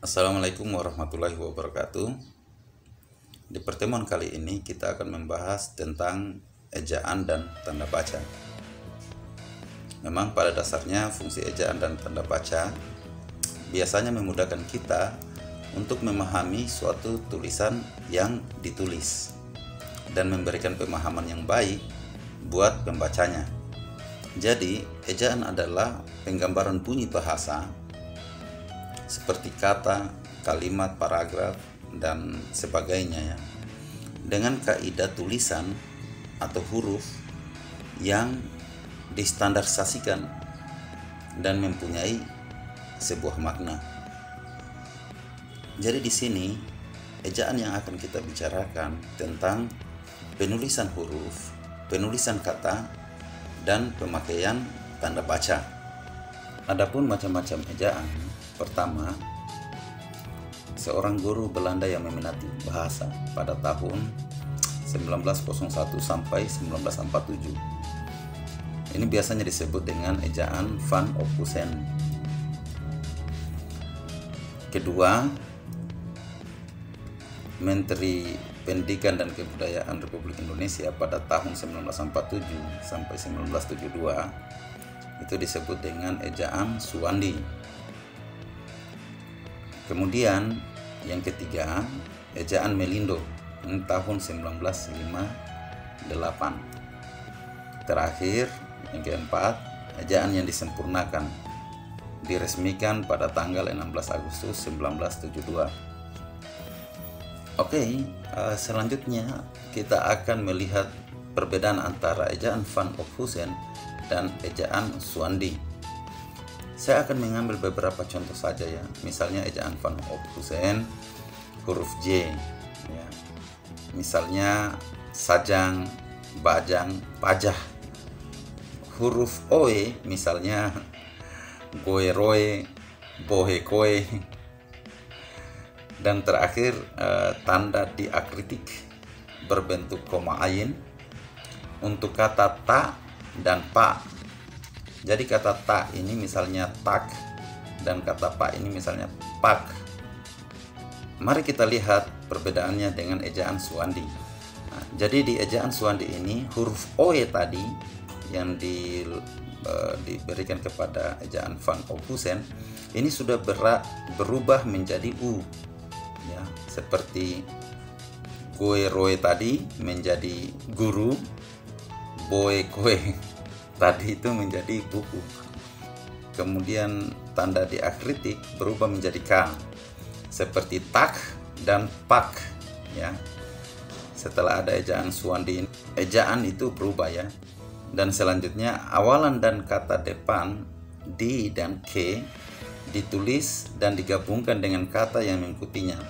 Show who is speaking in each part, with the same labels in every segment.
Speaker 1: Assalamualaikum warahmatullahi wabarakatuh. Di pertemuan kali ini kita akan membahas tentang ejaan dan tanda baca. Memang pada dasarnya fungsi ejaan dan tanda baca biasanya memudahkan kita untuk memahami suatu tulisan yang ditulis dan memberikan pemahaman yang baik buat pembacanya. Jadi, ejaan adalah penggambaran bunyi bahasa seperti kata, kalimat, paragraf, dan sebagainya ya, dengan kaidah tulisan atau huruf yang distandarisasikan dan mempunyai sebuah makna. Jadi di sini ejaan yang akan kita bicarakan tentang penulisan huruf, penulisan kata, dan pemakaian tanda baca. Adapun macam-macam ejaan, pertama, seorang guru Belanda yang meminati bahasa pada tahun 1901 sampai 1947. Ini biasanya disebut dengan ejaan Van Ophusen. Kedua, Menteri Pendidikan dan Kebudayaan Republik Indonesia pada tahun 1947 sampai 1972 itu disebut dengan ejaan Suwandi. Kemudian yang ketiga, ejaan Melindo tahun 1958. Terakhir, yang keempat, ejaan yang disempurnakan diresmikan pada tanggal 16 Agustus 1972. Oke, selanjutnya kita akan melihat perbedaan antara ejaan Van Ophusen dan ejaan Suwandi. Saya akan mengambil beberapa contoh saja ya. Misalnya ejaan Van Ophusen, huruf J ya. Misalnya sajang, bajang, pajah. Huruf OE misalnya goe roe, bohe koe. Dan terakhir tanda diakritik berbentuk koma ain untuk kata ta dan pa. Jadi kata ta ini misalnya tak dan kata pa ini misalnya pak. Mari kita lihat perbedaannya dengan ejaan Suwandi. Nah, jadi di ejaan Suwandi ini huruf OE tadi yang diberikan kepada ejaan Van Ophusen ini sudah berubah menjadi U ya, seperti goe roe tadi menjadi guru, boe koe tadi itu menjadi buku. Kemudian tanda diakritik berubah menjadi K seperti tak dan pak ya. Setelah ada ejaan Suwandi, ejaan itu berubah ya. Dan selanjutnya awalan dan kata depan di dan ke ditulis dan digabungkan dengan kata yang mengikutinya.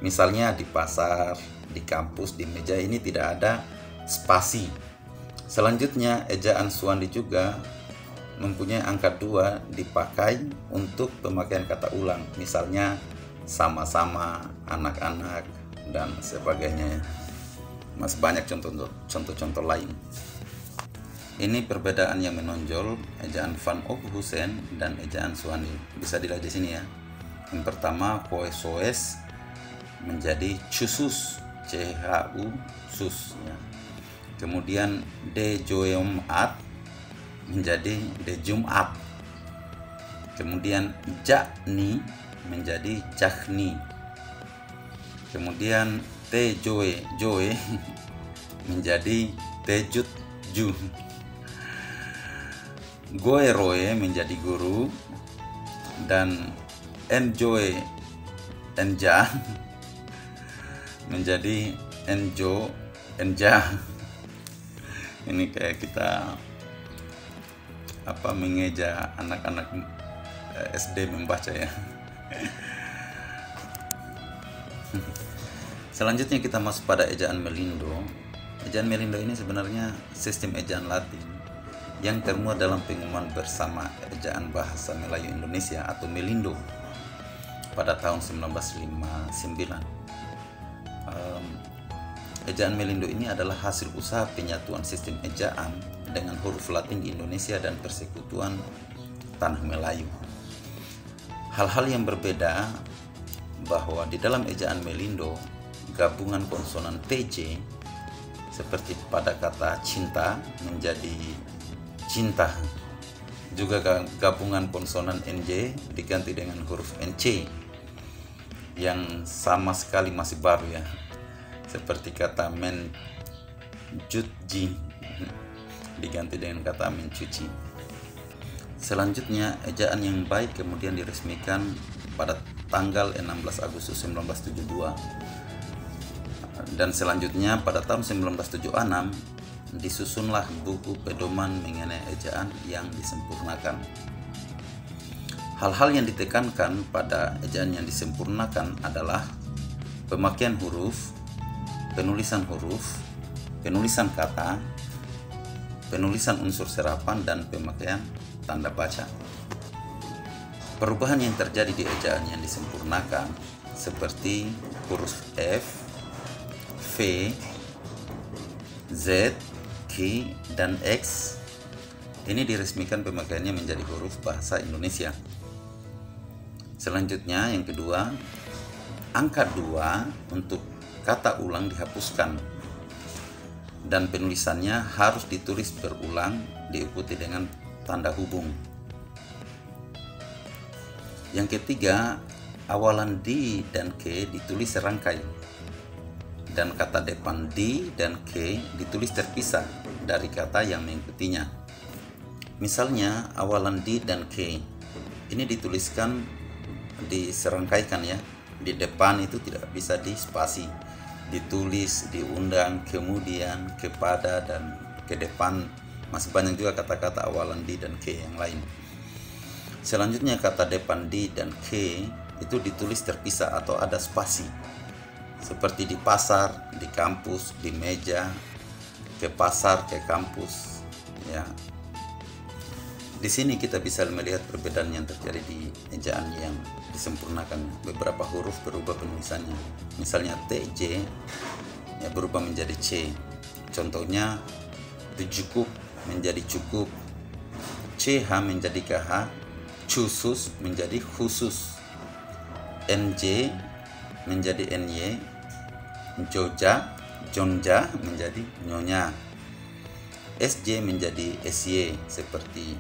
Speaker 1: Misalnya di pasar, di kampus, di meja ini tidak ada spasi. Selanjutnya ejaan Suwandi juga mempunyai angka 2 dipakai untuk pemakaian kata ulang. Misalnya sama-sama, anak-anak, dan sebagainya. Masih banyak contoh-contoh lain. Ini perbedaan yang menonjol ejaan Van Ophusen dan ejaan Suwandi. Bisa dilihat di sini ya. Yang pertama koesoes menjadi cusus, CHU sus ya. Kemudian de joemat menjadi de jumat. Kemudian jakni menjadi jakni. Kemudian te joe menjadi tejut ju. Goe roe menjadi guru dan enjoy enja menjadi enjo enja. Ini kayak kita mengeja anak-anak SD membaca ya. Selanjutnya kita masuk pada ejaan Melindo. Ejaan Melindo ini sebenarnya sistem ejaan Latin yang termuat dalam pengumuman bersama ejaan bahasa Melayu Indonesia atau Melindo pada tahun 1959. Ejaan Melindo ini adalah hasil usaha penyatuan sistem ejaan dengan huruf Latin di Indonesia dan Persekutuan Tanah Melayu. Hal-hal yang berbeda bahwa di dalam ejaan Melindo gabungan konsonan TJ seperti pada kata cinta menjadi cinta, juga gabungan konsonan NJ diganti dengan huruf NC yang sama sekali masih baru ya, seperti kata mencuci diganti dengan kata mencuci. Selanjutnya, ejaan yang baik kemudian diresmikan pada tanggal 16 Agustus 1972. Dan selanjutnya pada tahun 1976 disusunlah buku pedoman mengenai ejaan yang disempurnakan. Hal-hal yang ditekankan pada ejaan yang disempurnakan adalah pemakaian huruf, penulisan huruf, penulisan kata, penulisan unsur serapan, dan pemakaian tanda baca. Perubahan yang terjadi di ejaan yang disempurnakan seperti huruf F, V, Z, Q, dan X ini diresmikan pemakaiannya menjadi huruf bahasa Indonesia. Selanjutnya yang kedua, angka 2 untuk kata ulang dihapuskan dan penulisannya harus ditulis berulang diikuti dengan tanda hubung. Yang ketiga, awalan D dan K ditulis serangkai dan kata depan D dan K ditulis terpisah dari kata yang mengikutinya. Misalnya awalan D dan K ini dituliskan diserangkaikan ya, di depan itu tidak bisa di spasi, ditulis, diundang, kemudian, kepada, dan ke depan. Masih banyak juga kata-kata awalan D dan K yang lain. Selanjutnya kata depan D dan K itu ditulis terpisah atau ada spasi, seperti di pasar, di kampus, di meja, ke pasar, ke kampus ya. Di sini kita bisa melihat perbedaan yang terjadi di ejaan yang disempurnakan. Beberapa huruf berubah penulisannya. Misalnya TJ ya berubah menjadi C. Contohnya cukup menjadi cukup, CH menjadi KH, khusus menjadi khusus, NJ menjadi NY, Jonja menjadi nyonya, SJ menjadi SY seperti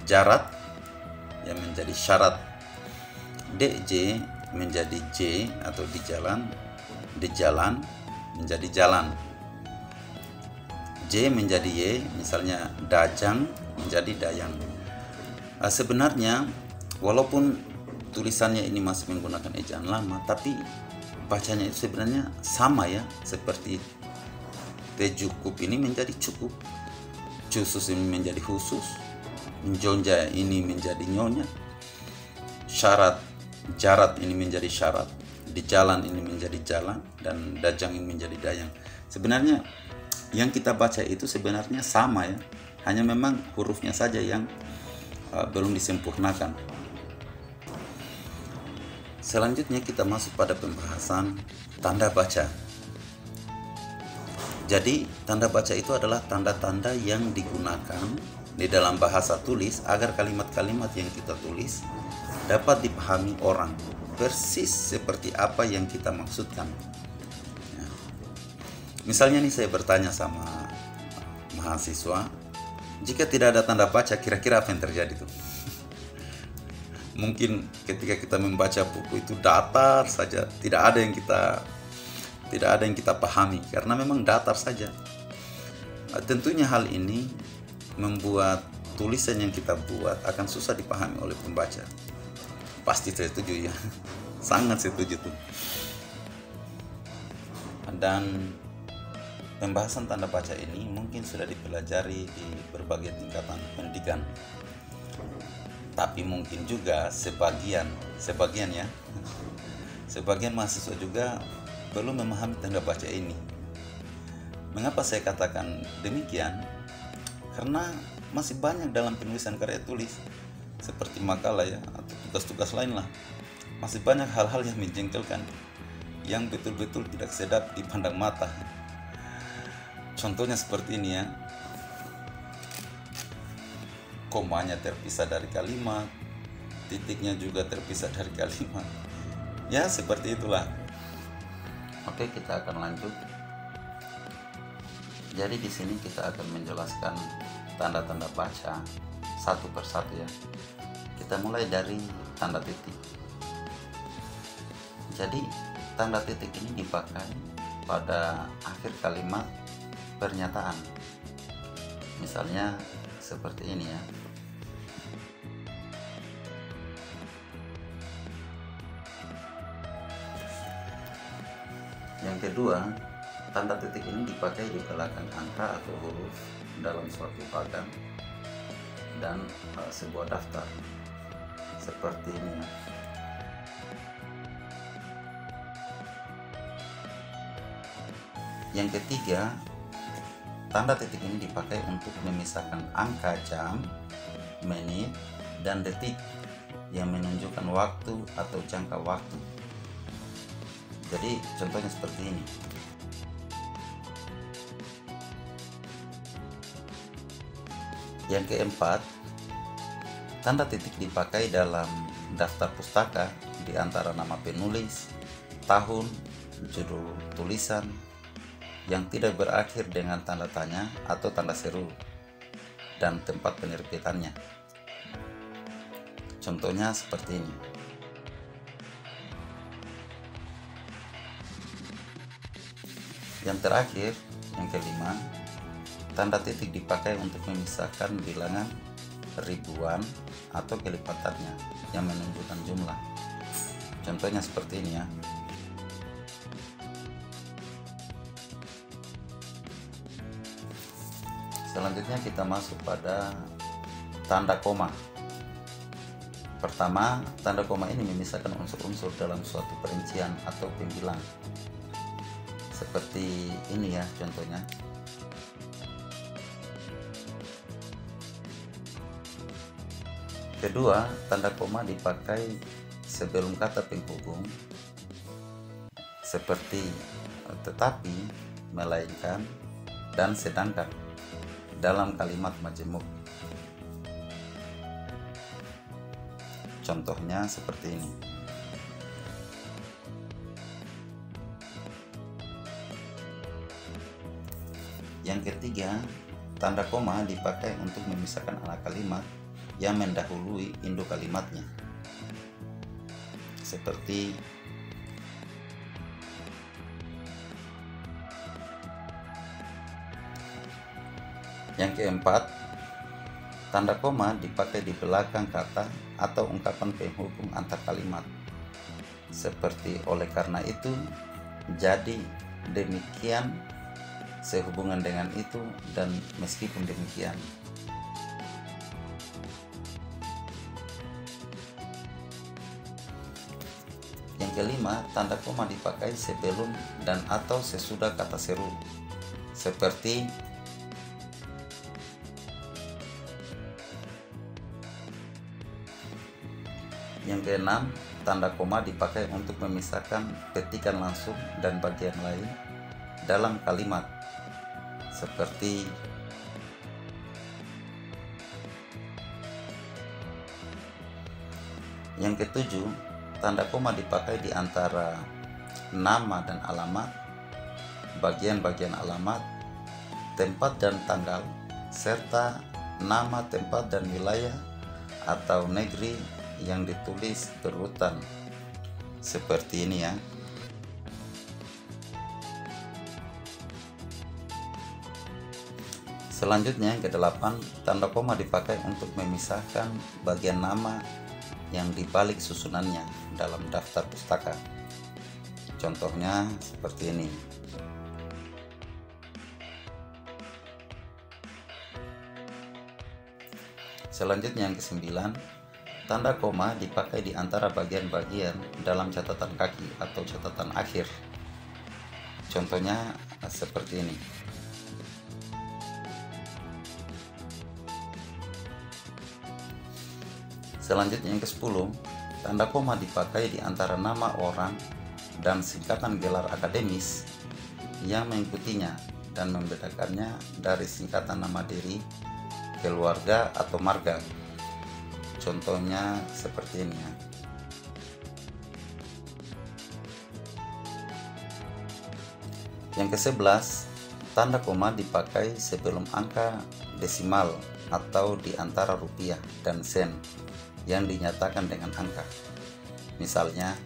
Speaker 1: jarat yang menjadi syarat, DJ menjadi J atau di jalan menjadi jalan, J menjadi Y misalnya dajang menjadi dayang. Sebenarnya walaupun tulisannya ini masih menggunakan ejaan lama, tapi bacanya itu sebenarnya sama ya, seperti cukup ini menjadi cukup, khusus ini menjadi khusus, jonja ini menjadi nyonya, jarat ini menjadi syarat, di jalan ini menjadi jalan, dan dajang ini menjadi dayang. Sebenarnya yang kita baca itu sebenarnya sama ya, hanya memang hurufnya saja yang belum disempurnakan. Selanjutnya kita masuk pada pembahasan tanda baca. Jadi tanda baca itu adalah tanda-tanda yang digunakan di dalam bahasa tulis agar kalimat-kalimat yang kita tulis dapat dipahami orang persis seperti apa yang kita maksudkan. Ya. Misalnya nih saya bertanya sama mahasiswa, jika tidak ada tanda baca kira-kira apa yang terjadi tuh? Mungkin ketika kita membaca buku itu datar saja, tidak ada yang kita pahami karena memang datar saja. Tentunya hal ini membuat tulisan yang kita buat akan susah dipahami oleh pembaca. Pasti saya setuju ya, sangat setuju tuh. Dan pembahasan tanda baca ini mungkin sudah dipelajari di berbagai tingkatan pendidikan. Tapi mungkin juga sebagian ya, sebagian mahasiswa juga belum memahami tanda baca ini. Mengapa saya katakan demikian? Karena masih banyak dalam penulisan karya tulis seperti makalah ya, atau tugas-tugas lain lah, masih banyak hal-hal yang menjengkelkan, yang betul-betul tidak sedap dipandang mata. Contohnya seperti ini ya, komanya terpisah dari kalimat, titiknya juga terpisah dari kalimat, Ya, seperti itulah. Oke, kita akan lanjut. Jadi di sini kita akan menjelaskan tanda-tanda baca satu persatu ya. Kita mulai dari tanda titik. Jadi tanda titik ini dipakai pada akhir kalimat pernyataan. Misalnya seperti ini ya. Yang kedua, tanda titik ini dipakai di belakang angka atau huruf dalam suatu pagan dan sebuah daftar seperti ini ya. Yang ketiga, tanda titik ini dipakai untuk memisahkan angka jam, menit, dan detik yang menunjukkan waktu atau jangka waktu. Jadi contohnya seperti ini. Yang keempat, tanda titik dipakai dalam daftar pustaka di antara nama penulis, tahun, judul tulisan yang tidak berakhir dengan tanda tanya atau tanda seru, dan tempat penerbitannya. Contohnya seperti ini. Yang terakhir, yang kelima, tanda titik dipakai untuk memisahkan bilangan ribuan atau kelipatannya yang menunjukkan jumlah. Contohnya seperti ini ya. Selanjutnya kita masuk pada tanda koma. Pertama, tanda koma ini memisahkan unsur-unsur dalam suatu perincian atau pembilang. Seperti ini ya contohnya. Kedua, tanda koma dipakai sebelum kata penghubung seperti tetapi, melainkan, dan sedangkan dalam kalimat majemuk. Contohnya seperti ini. Yang ketiga, tanda koma dipakai untuk memisahkan anak kalimat yang mendahului induk kalimatnya. Seperti yang keempat, tanda koma dipakai di belakang kata atau ungkapan penghubung antar kalimat. Seperti oleh karena itu, jadi, demikian, sehubungan dengan itu, dan meskipun demikian. Yang kelima, tanda koma dipakai sebelum dan atau sesudah kata seru. Seperti yang keenam, tanda koma dipakai untuk memisahkan petikan langsung dan bagian lain dalam kalimat. Seperti yang ketujuh, tanda koma dipakai di antara nama dan alamat, bagian-bagian alamat, tempat dan tanggal, serta nama tempat dan wilayah atau negeri yang ditulis berurutan. Seperti ini ya. Selanjutnya yang kedelapan, tanda koma dipakai untuk memisahkan bagian nama yang dibalik susunannya dalam daftar pustaka. Contohnya seperti ini. Selanjutnya yang kesembilan, tanda koma dipakai di antara bagian-bagian dalam catatan kaki atau catatan akhir. Contohnya seperti ini. Selanjutnya yang ke-10, tanda koma dipakai di antara nama orang dan singkatan gelar akademis yang mengikutinya dan membedakannya dari singkatan nama diri, keluarga, atau marga. Contohnya seperti ini ya. Yang ke-11, tanda koma dipakai sebelum angka desimal atau di antara rupiah dan sen yang dinyatakan dengan angka. Misalnya,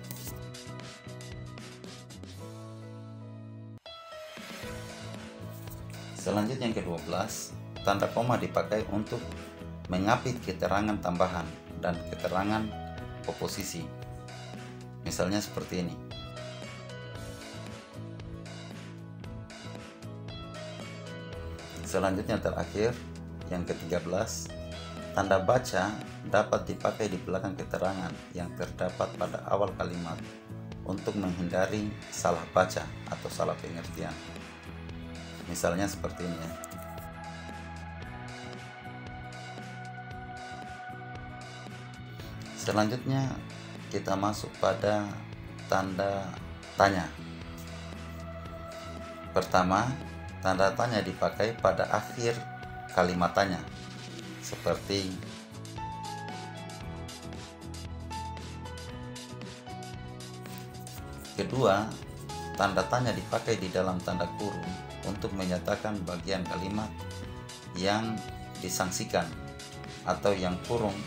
Speaker 1: selanjutnya yang ke-12, tanda koma dipakai untuk mengapit keterangan tambahan dan keterangan oposisi. Misalnya seperti ini. Selanjutnya terakhir, yang ke-13, tanda baca dapat dipakai di belakang keterangan yang terdapat pada awal kalimat untuk menghindari salah baca atau salah pengertian. Misalnya seperti ini ya. Selanjutnya kita masuk pada tanda tanya. Pertama, tanda tanya dipakai pada akhir kalimat tanya, seperti kedua, tanda tanya dipakai di dalam tanda kurung untuk menyatakan bagian kalimat yang disangsikan atau yang kurung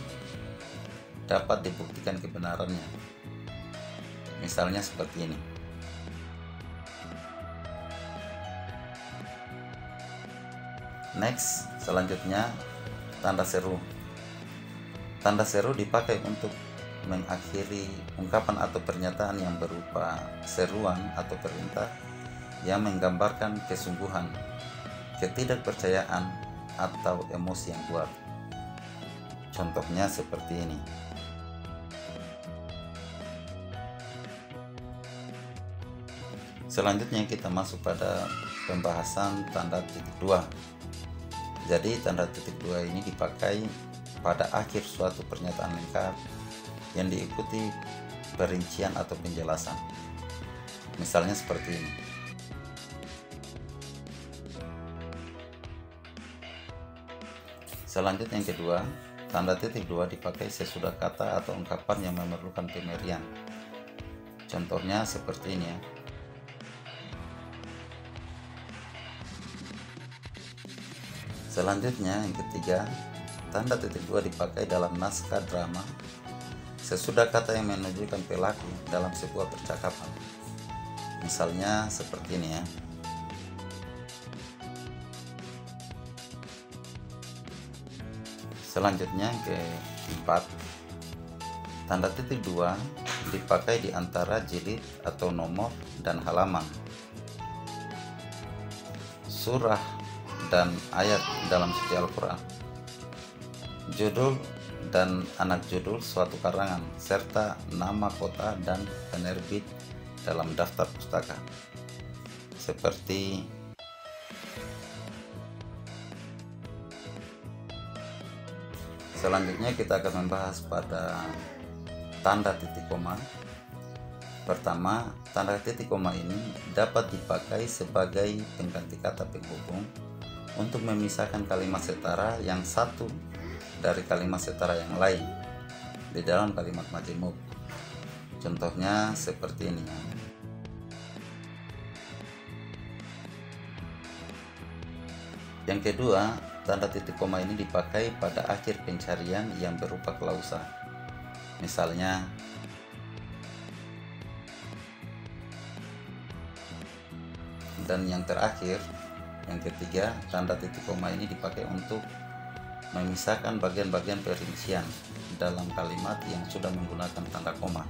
Speaker 1: dapat dibuktikan kebenarannya. Misalnya seperti ini. Next, selanjutnya tanda seru. Tanda seru dipakai untuk mengakhiri ungkapan atau pernyataan yang berupa seruan atau perintah yang menggambarkan kesungguhan, ketidakpercayaan, atau emosi yang kuat. Contohnya seperti ini. Selanjutnya kita masuk pada pembahasan tanda titik dua. Jadi tanda titik dua ini dipakai pada akhir suatu pernyataan lengkap yang diikuti perincian atau penjelasan. Misalnya seperti ini. Selanjutnya yang kedua, tanda titik dua dipakai sesudah kata atau ungkapan yang memerlukan pemberian. Contohnya seperti ini ya. Selanjutnya yang ketiga, tanda titik dua dipakai dalam naskah drama sesudah kata yang menunjukkan pelaku dalam sebuah percakapan. Misalnya seperti ini ya. Selanjutnya yang keempat, tanda titik dua dipakai di antara jilid atau nomor dan halaman, surah dan ayat dalam suci Al-Quran, judul dan anak judul suatu karangan, serta nama kota dan penerbit dalam daftar pustaka. Seperti selanjutnya kita akan membahas pada tanda titik koma. Pertama, tanda titik koma ini dapat dipakai sebagai pengganti kata penghubung untuk memisahkan kalimat setara yang satu dari kalimat setara yang lain di dalam kalimat majemuk. Contohnya seperti ini. Yang kedua, tanda titik koma ini dipakai pada akhir pencarian yang berupa klausa. Misalnya, dan yang terakhir, yang ketiga, tanda titik koma ini dipakai untuk memisahkan bagian-bagian perincian dalam kalimat yang sudah menggunakan tanda koma.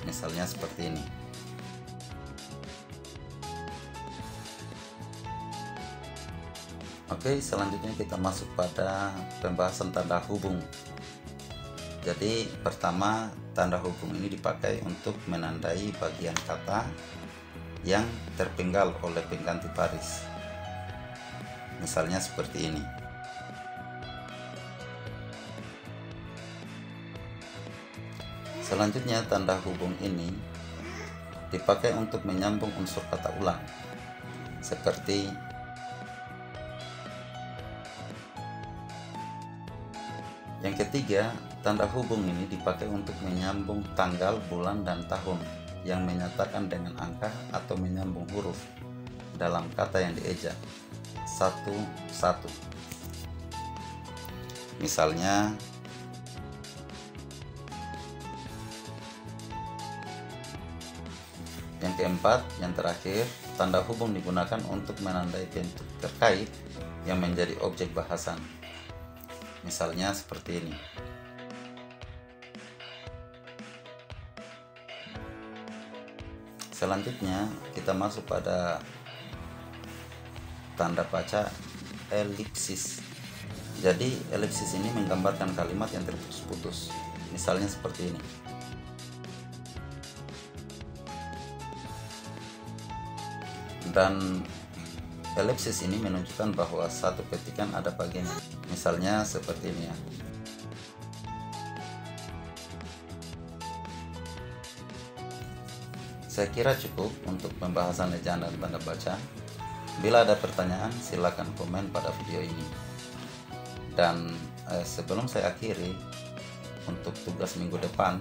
Speaker 1: Misalnya seperti ini. Oke, selanjutnya kita masuk pada pembahasan tanda hubung. Jadi pertama, tanda hubung ini dipakai untuk menandai bagian kata yang terpenggal oleh pengganti baris. Misalnya seperti ini. Selanjutnya, tanda hubung ini dipakai untuk menyambung unsur kata ulang, seperti yang ketiga. Tanda hubung ini dipakai untuk menyambung tanggal, bulan, dan tahun yang menyatakan dengan angka atau menyambung huruf. dalam kata yang dieja satu-satu. Misalnya yang keempat, yang terakhir, tanda hubung digunakan untuk menandai bentuk terkait yang menjadi objek bahasan. Misalnya seperti ini. Selanjutnya kita masuk pada tanda baca elipsis. Jadi elipsis ini menggambarkan kalimat yang terputus-putus. Misalnya seperti ini. Dan elipsis ini menunjukkan bahwa satu petikan ada bagiannya. Misalnya seperti ini ya. Saya kira cukup untuk pembahasan ejaan dan tanda baca. Bila ada pertanyaan, silakan komen pada video ini. Dan sebelum saya akhiri, untuk tugas minggu depan,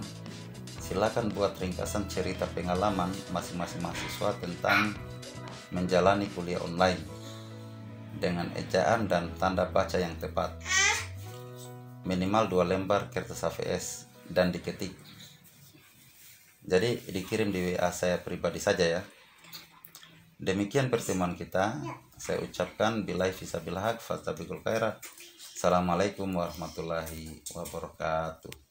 Speaker 1: silakan buat ringkasan cerita pengalaman masing-masing mahasiswa tentang menjalani kuliah online dengan ejaan dan tanda baca yang tepat. Minimal 2 lembar kertas HVS dan diketik. Jadi dikirim di WA saya pribadi saja ya. Demikian pertemuan kita. Saya ucapkan billahi fisabilillah fastabiqul khairat. Assalamualaikum warahmatullahi wabarakatuh.